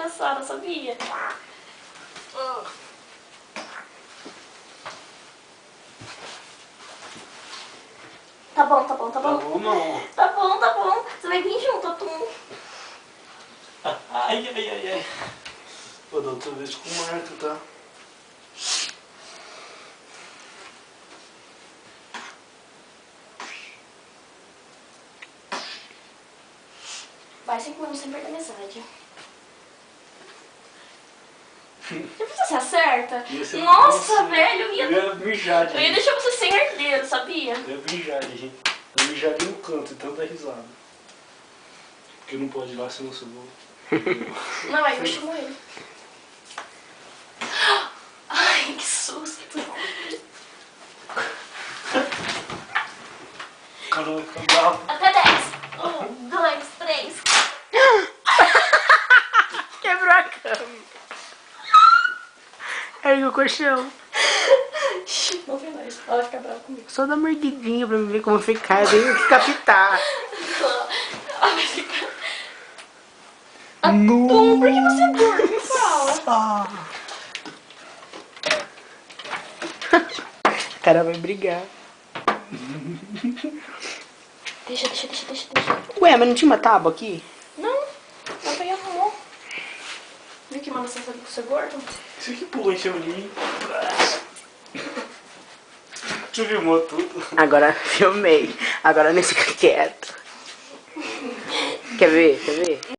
cansada, sabia? Tá bom, tá bom, tá bom. Tá bom, não. Tá bom, tá bom. Você vai vir junto, Atum. Ai, ai, ai, ai. Vou dar outra vez com o Marco, tá? Vai 5 minutos sem perder amizade. Depois você acerta? Nossa, velho, eu ia mijar de eu ia deixar você sem herdeiro, sabia? Eu ia mijar de rir. Eu mijaria no canto, então dá risada. Porque não pode ir lá, senão eu vou. Não, aí eu chamo ele. Ai, que susto. O cara vai ficar bravo. Até 10. 1, 2, 3. Quebrou a cama. Ergue o colchão. Não tem mais. Ela vai ficar brava comigo. Só dá uma mordidinha pra me ver como ficar. Eu tenho que captar. Ela vai ficar... Atum, por que você é gordo? Me fala. O cara vai brigar. Deixa. Ué, mas não tinha uma tábua aqui? Não, não peguei arrumou. Viu que manda você saber que você é gordo? Isso aqui pulou em cima de mim. Tu filmou tudo. Agora filmei. Agora nem fica quieto. Quer ver?